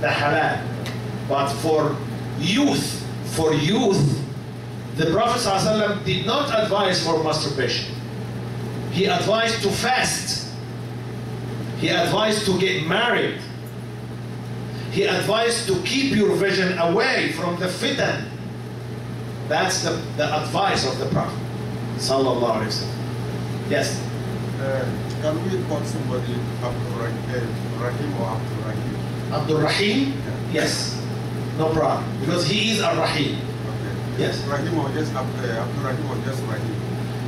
the halal. But for youth, the Prophet ﷺ did not advise for masturbation. He advised to fast. He advised to get married. He advised to keep your vision away from the fitan. That's the advice of the Prophet sallallahu alaihi wasallam. Yes. Can we call somebody Abdul Rahim or Abdul Rahim? Abdul Rahim? Yes. No problem. Because he is Ar-Rahim. Okay. Yes. Rahim or just Abdul Rahim or just Rahim?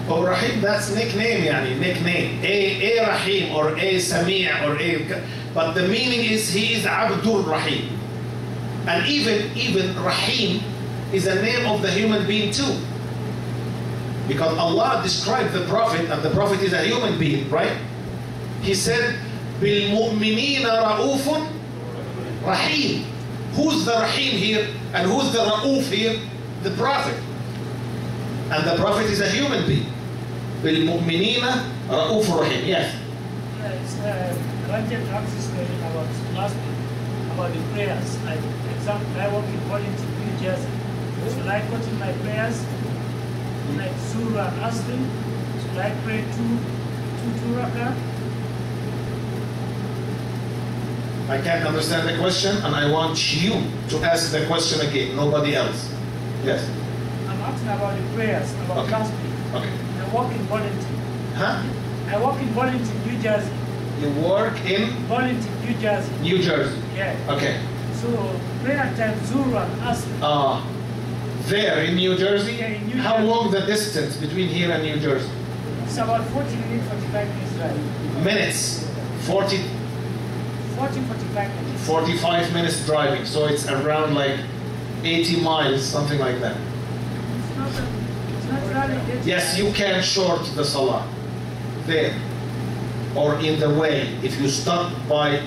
Oh, Rahim, that's nickname, yani, nickname. A Rahim or A Sami' or A... But the meaning is he is Abdul Rahim. And even Rahim is a name of the human being too. Because Allah described the Prophet, and the Prophet is a human being, right? He said, بِالْمُؤْمِنِينَ رَؤُوفٌ Rahim. Who's the Rahim here? And who's the Ra'uf here? The Prophet. And the Prophet is a human being. بِالْمُؤْمِنِينَ رَؤُوفٌ Rahim. Yes. Ranjan asked this question about last week, about the prayers. Like, for example, I work in Wellington, New Jersey. Should I cut in my prayers, like Surah and Asr? Should I pray two rakah? I can't understand the question, and I want you to ask the question again, nobody else. Yes. I'm asking about the prayers, about last week. Okay. I work in Wellington. Huh? I work in Wellington, New Jersey. You work in Wellington, New Jersey. New Jersey. Yeah. Okay. So prayer time Zuhr and Asr. There in New Jersey? Yeah, in New How Jersey. long the distance between here and New Jersey? It's about 40 minutes, 45 minutes drive. Minutes. 40, 45 minutes. 45 minutes driving. So it's around like 80 miles, something like that. It's not really. Yes, you can short the salah there or in the way. If you stop by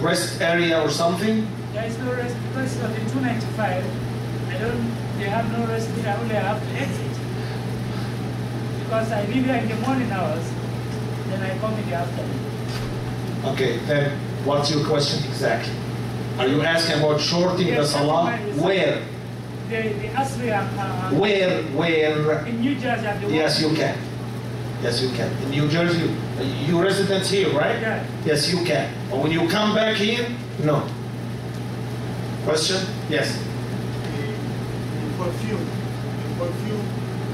rest area or something. There is no rest because of the 295. They have no rest here. I only have to exit. Because I leave here in the morning hours, then I come in the afternoon. Okay, then what's your question exactly? Are you asking about shorting the salah? Where? The Asr Where? in New Jersey. Yes, you can. Yes, you can. In New Jersey, you resident here, right? Yeah. Yes, you can. But when you come back here, no. Question? Yes. The perfume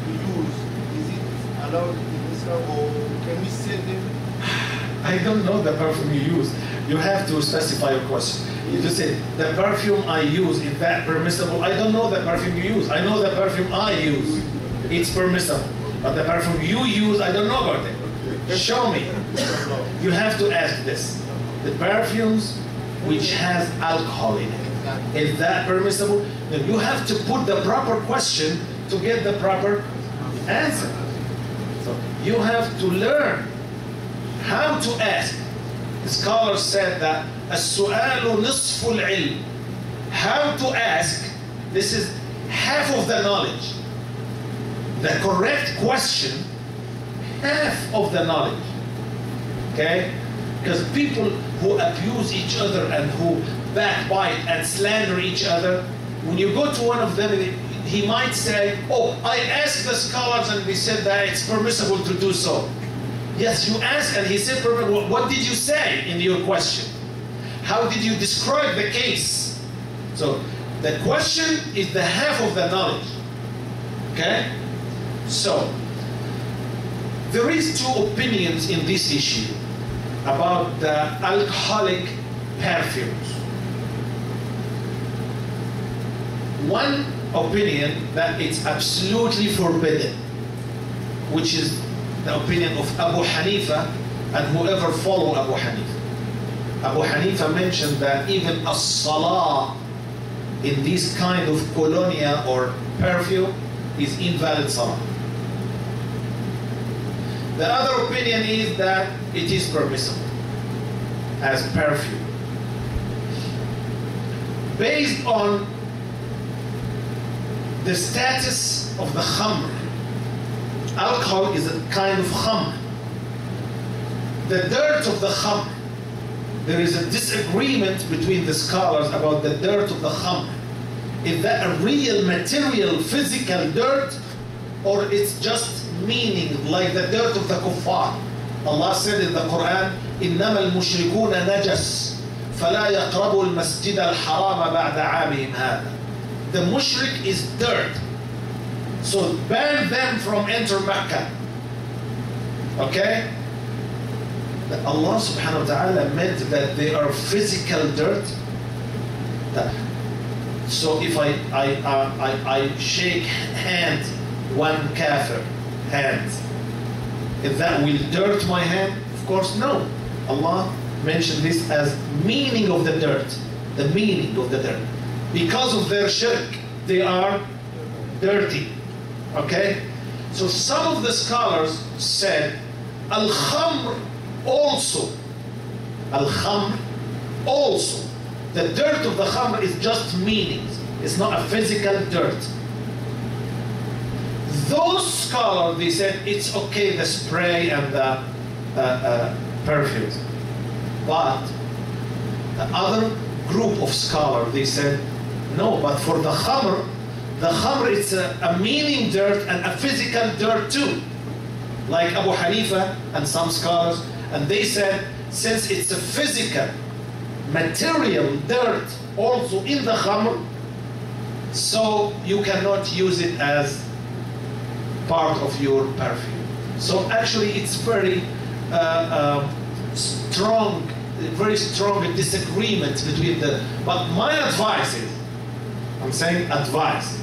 we use, is it allowed in Islam or can we sell them? I don't know the perfume you use. You have to specify your question. You just say, the perfume I use, is that permissible? I don't know the perfume you use. I know the perfume I use. It's permissible. But the perfume you use, I don't know about it. Show me. You have to ask this. The perfumes which has alcohol in it, is that permissible? Then you have to put the proper question to get the proper answer. So you have to learn how to ask. The scholars said that السؤال نصف العلم. How to ask, this is half of the knowledge. The correct question, half of the knowledge. Okay? Because people who abuse each other and who backbite and slander each other, when you go to one of them, he might say, oh, I asked the scholars and they said that it's permissible to do so. Yes, you asked and he said, what did you say in your question? How did you describe the case? So the question is the half of the knowledge. Okay? So there is two opinions in this issue about the alcoholic perfumes. One opinion that it's absolutely forbidden, which is the opinion of Abu Hanifa and whoever follow Abu Hanifa. Abu Hanifa mentioned that even a salah in this kind of colonia or perfume is invalid salah. The other opinion is that it is permissible as perfume. Based on the status of the khamr. Alcohol is a kind of khamr. The dirt of the khamr, there is a disagreement between the scholars about the dirt of the khamr. Is that a real material, physical dirt, or it's just meaning like the dirt of the kuffar? Allah said in the Quran, إِنَّمَا الْمُشْرِكُونَ نَجَسٌ فَلَا يَقْرَبُوا الْمَسْجِدَ الْحَرَامَ بَعْدَ عَامِهِمْ هَذَا. The mushrik is dirt. So ban them from enter Mecca. Okay? But Allah subhanahu wa ta'ala meant that they are physical dirt. So if I shake hand one kafir hand, if that will dirt my hand? Of course no. Allah mentioned this as meaning of the dirt. The meaning of the dirt. Because of their shirk, they are dirty. Okay? So some of the scholars said, Al-Khamr also. Al-Khamr also. The dirt of the Khamr is just meanings. It's not a physical dirt. Those scholars, they said, it's okay, the spray and the perfumes. But the other group of scholars, they said, no, but for the Khamr it's a meaning dirt and a physical dirt too. Like Abu Hanifa and some scholars, and they said, since it's a physical, material dirt also in the Khamr, so you cannot use it as part of your perfume. So actually it's very strong disagreement between the, but my advice is, I'm saying advice,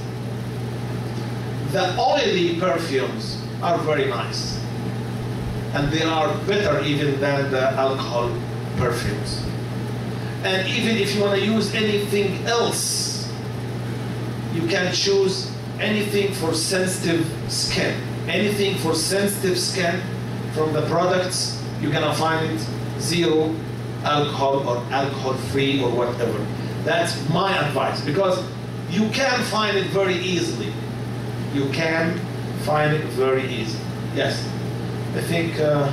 the oily perfumes are very nice. And they are better even than the alcohol perfumes. And even if you want to use anything else, you can choose anything for sensitive skin. Anything for sensitive skin from the products, you're going to find it zero alcohol or alcohol-free or whatever. That's my advice, because you can find it very easily. You can find it very easily. Yes. I think, no.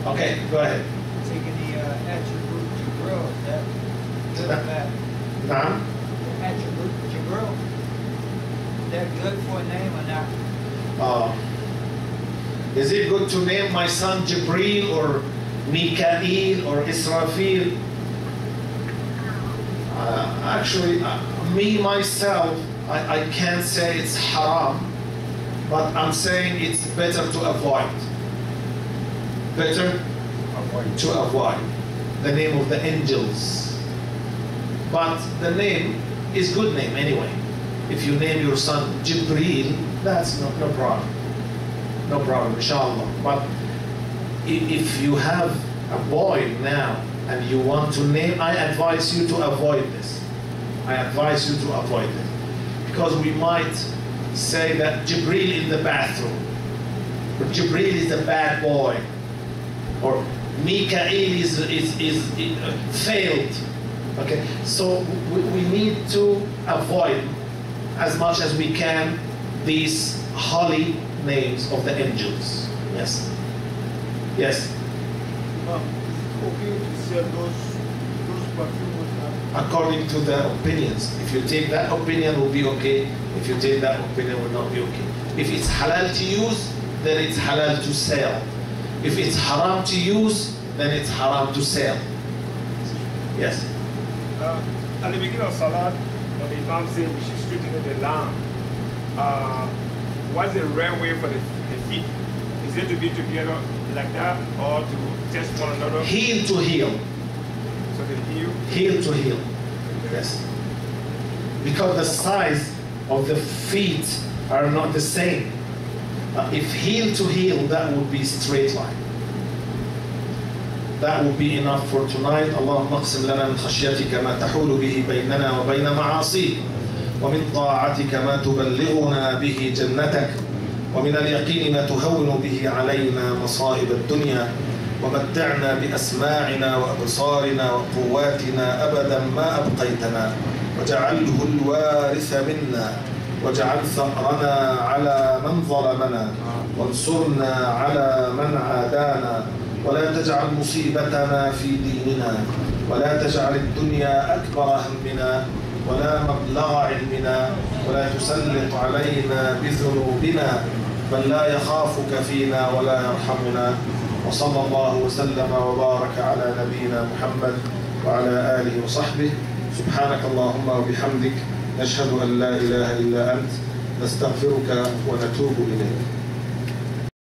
Okay, go ahead. Taking the attribute Jibril, is that good or bad? Naam? The attribute Jibril, is that good for a name or not? Is it good to name my son Jibril or Mikael or Israfil? Actually, me myself, I can't say it's haram, but I'm saying it's better to avoid. Better to avoid the name of the angels. But the name is good name anyway. If you name your son Jibril, that's no problem. No problem, inshallah. But if you have a boy now and you want to name, I advise you to avoid this. I advise you to avoid it. Because we might say that Jibril in the bathroom, or Jibril is a bad boy, or Mikael is failed. Okay, so we need to avoid as much as we can these holy names of the angels. Yes. Yes. Okay to sell those perfumes. According to the opinions. If you take that opinion, it will be okay. If you take that opinion, it will not be okay. If it's halal to use, then it's halal to sell. If it's haram to use, then it's haram to sell. Yes. At the beginning of Salat, the Imam said we should straighten the lamb. What's the right way for the feet? Is it to be together like that, or to test one another? Heel to heel. So the heel? Heel to heel. Yes. Because the size of the feet are not the same. If heel to heel, that would be straight line. That would be enough for tonight. اللهم اقسم لنا من خشيتك ما تحول به بيننا وبين معاصيك ومن طاعتك ما تبلغنا به جنتك ومن اليقين ما تهون به علينا مصائب الدنيا ومتعنا بأسماعنا وأبصارنا وقواتنا أبدا ما أبقيتنا واجعله الوارث منا واجعل ثأرنا على من ظلمنا وانصرنا على من عادانا ولا تجعل مصيبتنا في ديننا، ولا تجعل الدنيا أكبر همنا ولا مبلغ علمنا، ولا تسلط علينا بذنوبنا من لا يخافك فينا ولا يرحمنا. وصلى الله وسلم وبارك على نبينا محمد وعلى آله وصحبه. سبحانك اللهم وبحمدك، نشهد أن لا إله إلا أنت، نستغفرك ونتوب إليك.